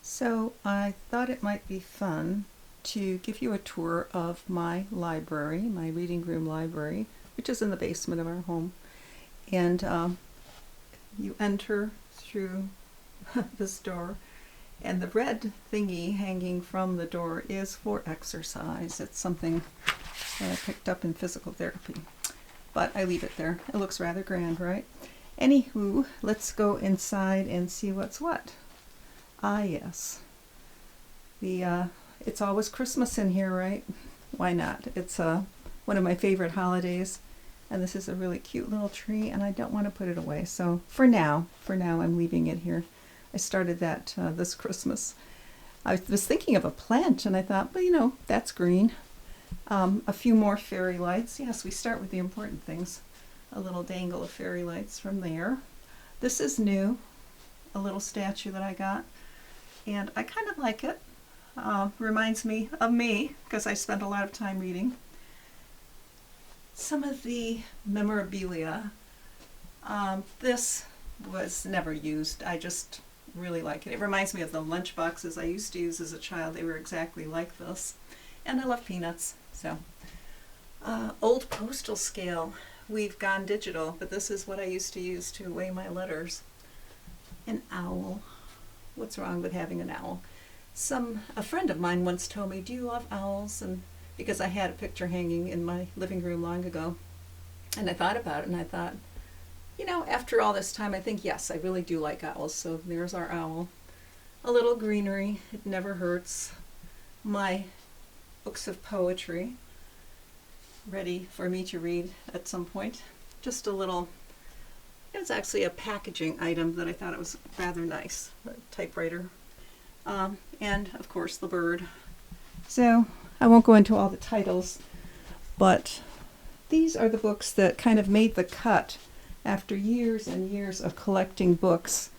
So I thought it might be fun to give you a tour of my library, my reading room library, which is in the basement of our home. And you enter through this door, and the red thingy hanging from the door is for exercise. It's something that I picked up in physical therapy, but I leave it there. It looks rather grand, right? Anywho, let's go inside and see what's what. Ah, yes. It's always Christmas in here, right? Why not? It's one of my favorite holidays, and this is a really cute little tree, and I don't want to put it away. So for now, I'm leaving it here. I started that this Christmas. I was thinking of a plant, and I thought, well, that's green. A few more fairy lights. Yes, we start with the important things. A little dangle of fairy lights from there. This is new, a little statue that I got, and I kind of like it. Reminds me of me because I spent a lot of time reading. Some of the memorabilia. This was never used. I just really like it. It reminds me of the lunch boxes I used to use as a child. They were exactly like this. And I love peanuts. So, old postal scale. We've gone digital, but this is what I used to use to weigh my letters. An owl. What's wrong with having an owl? A friend of mine once told me, "Do you love owls?" And because I had a picture hanging in my living room long ago, and I thought about it, and I thought, after all this time, I think yes, I really do like owls. So there's our owl. A little greenery. It never hurts. My books of poetry, ready for me to read at some point. Just a little. It's actually a packaging item that I thought it was rather nice. A typewriter. And of course the bird. So I won't go into all the titles, but these are the books that kind of made the cut after years and years of collecting books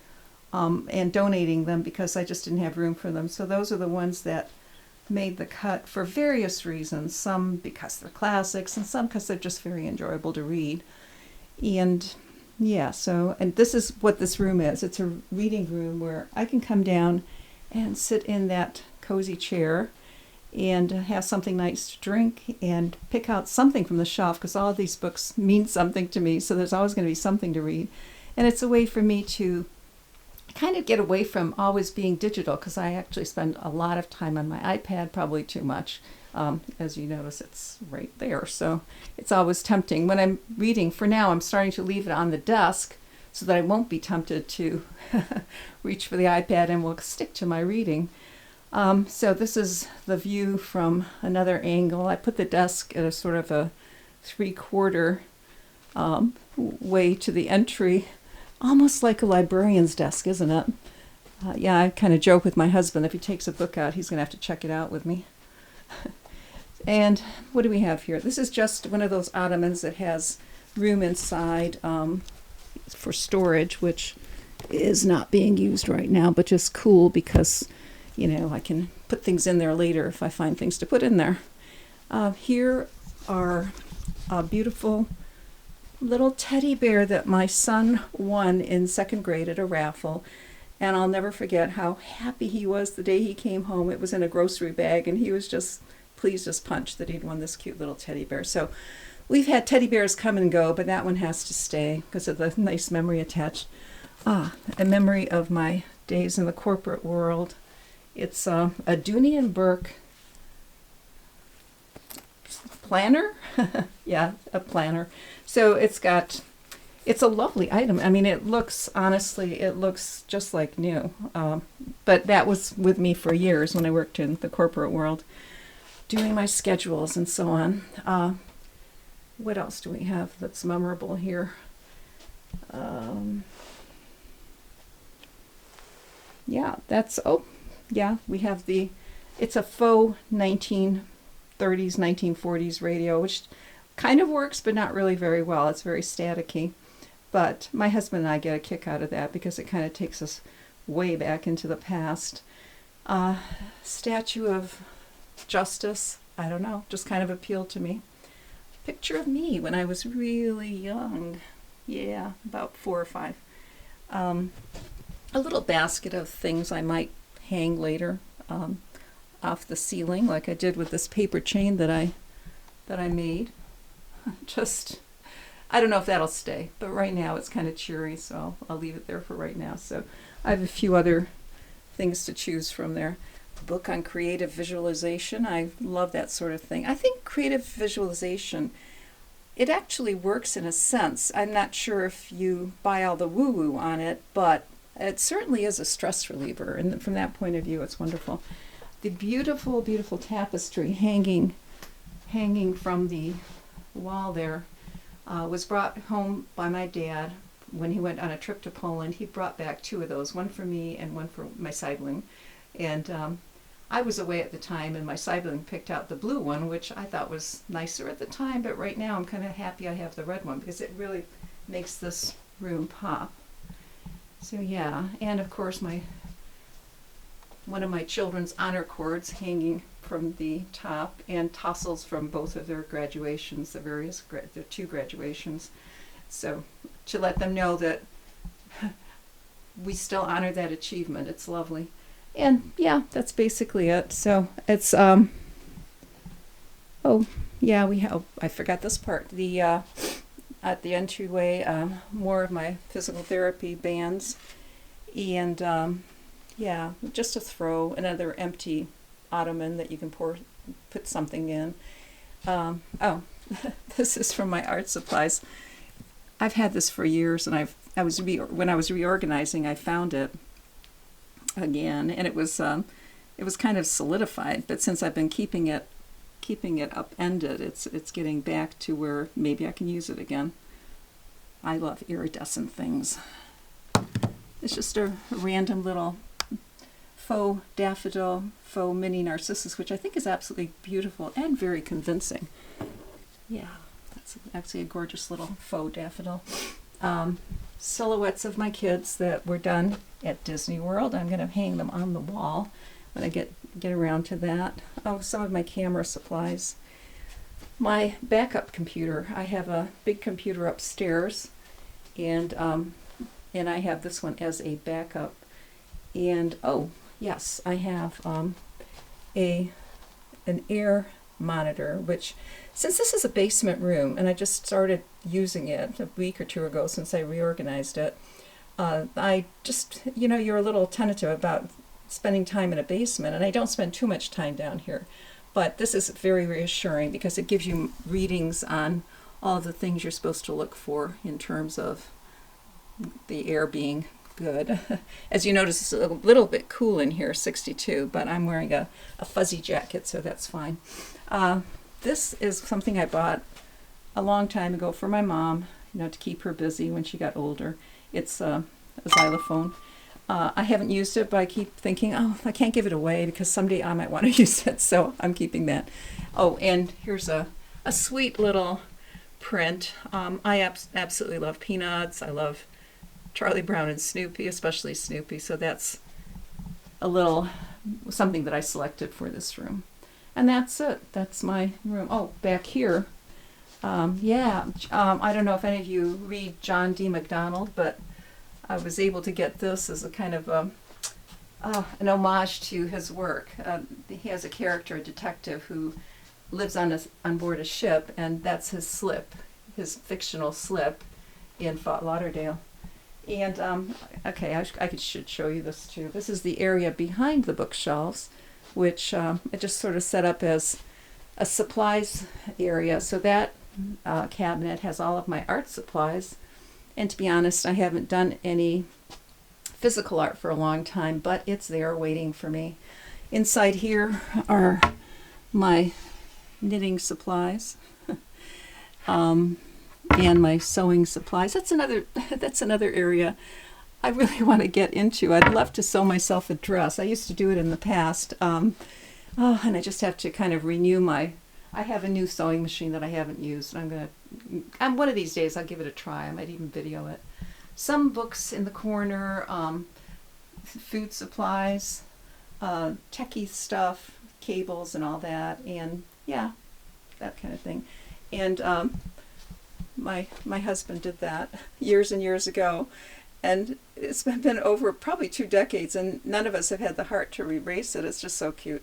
and donating them because I just didn't have room for them. So those are the ones that made the cut for various reasons. Some because they're classics and some because they're just very enjoyable to read. And yeah, and this is what this room is. It's a reading room where I can come down and sit in that cozy chair and have something nice to drink and pick out something from the shelf because all of these books mean something to me, so there's always going to be something to read. And it's a way for me to kind of get away from always being digital because I actually spend a lot of time on my iPad, probably too much. As you notice, it's right there, so it's always tempting. When I'm reading, for now, I'm starting to leave it on the desk so that I won't be tempted to reach for the iPad and will stick to my reading. So this is the view from another angle. I put the desk at a sort of a 3/4 way to the entry, almost like a librarian's desk, isn't it? Yeah, I kind of joke with my husband, if he takes a book out, he's going to have to check it out with me. And what do we have here? This is just one of those ottomans that has room inside for storage, which is not being used right now, but just cool because, I can put things in there later if I find things to put in there. Here are a beautiful little teddy bear that my son won in 2nd grade at a raffle. And I'll never forget how happy he was the day he came home. It was in a grocery bag, and he was just pleased as punch that he'd won this cute little teddy bear. So we've had teddy bears come and go, but that one has to stay because of the nice memory attached. A memory of my days in the corporate world. It's a Dooney and Burke planner. Yeah, a planner. So it's a lovely item. I mean, it looks just like new. But that was with me for years when I worked in the corporate world, doing my schedules and so on. What else do we have that's memorable here? We have it's a faux 1930s, 1940s radio, which kind of works, but not really very well. It's very staticky. But my husband and I get a kick out of that because it kind of takes us way back into the past. Statue of Justice, I don't know, just kind of appealed to me. Picture of me when I was really young. Yeah, about 4 or 5. A little basket of things I might hang later off the ceiling, like I did with this paper chain that I made. Just, I don't know if that'll stay, but right now it's kind of cheery, so I'll leave it there for right now. So I have a few other things to choose from there. Book on creative visualization. I love that sort of thing. I think creative visualization, it actually works in a sense. I'm not sure if you buy all the woo-woo on it, but it certainly is a stress reliever, and from that point of view, it's wonderful. The beautiful, beautiful tapestry hanging from the wall there was brought home by my dad when he went on a trip to Poland. He brought back 2 of those, one for me and one for my sibling. And I was away at the time, and my sibling picked out the blue one, which I thought was nicer at the time, but right now I'm kind of happy I have the red one because it really makes this room pop. So yeah, and of course one of my children's honor cords hanging from the top, and tassels from both of their graduations, their 2 graduations. So to let them know that we still honor that achievement. It's lovely. And yeah, that's basically it. So it's oh yeah, I forgot this part. The at the entryway, more of my physical therapy bands, and yeah, just to throw another empty ottoman that you can put something in. Oh, this is from my art supplies. I've had this for years, and when I was reorganizing, I found it again, and it was kind of solidified. But since I've been keeping it upended, it's getting back to where maybe I can use it again. I love iridescent things. It's just a random little faux daffodil, faux mini narcissus, which I think is absolutely beautiful and very convincing. Yeah, that's actually a gorgeous little faux daffodil. Silhouettes of my kids that were done at Disney World. I'm going to hang them on the wall when I get around to that. Oh, some of my camera supplies. My backup computer. I have a big computer upstairs, and I have this one as a backup. And oh yes, I have an air monitor, which, since this is a basement room and I just started using it a week or 2 ago since I reorganized it, I just, you're a little tentative about spending time in a basement, and I don't spend too much time down here. But this is very reassuring because it gives you readings on all the things you're supposed to look for in terms of the air being good. As you notice, it's a little bit cool in here, 62, but I'm wearing a fuzzy jacket, so that's fine. This is something I bought a long time ago for my mom, to keep her busy when she got older. It's a xylophone. I haven't used it, but I keep thinking, I can't give it away because someday I might want to use it, so I'm keeping that. Oh, and here's a sweet little print. I absolutely love Peanuts. I love Charlie Brown and Snoopy, especially Snoopy, so that's a little something that I selected for this room. And that's it. That's my room. Oh, back here. I don't know if any of you read John D. MacDonald, but I was able to get this as a kind of an homage to his work. He has a character, a detective, who lives on board a ship, and that's his slip, his fictional slip in Fort Lauderdale. And I should show you this too. This is the area behind the bookshelves, which it just sort of set up as a supplies area. So that cabinet has all of my art supplies. And to be honest, I haven't done any physical art for a long time, but it's there waiting for me. Inside here are my knitting supplies and my sewing supplies. That's another area I really want to get into. I'd love to sew myself a dress. I used to do it in the past, and I just have to kind of renew I have a new sewing machine that I haven't used. One of these days I'll give it a try. I might even video it. Some books in the corner, food supplies, techie stuff, cables and all that, and yeah, that kind of thing. And my husband did that years and years ago, And it's been over probably 2 decades, and none of us have had the heart to erase it. It's just so cute.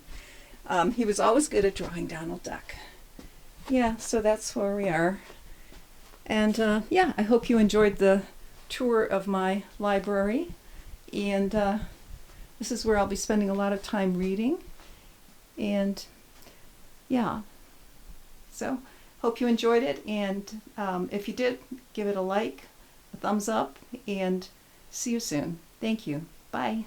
He was always good at drawing Donald Duck. Yeah, so that's where we are. And yeah, I hope you enjoyed the tour of my library. And this is where I'll be spending a lot of time reading. And yeah, so hope you enjoyed it. And if you did, give it a like, a thumbs up, and see you soon. Thank you. Bye.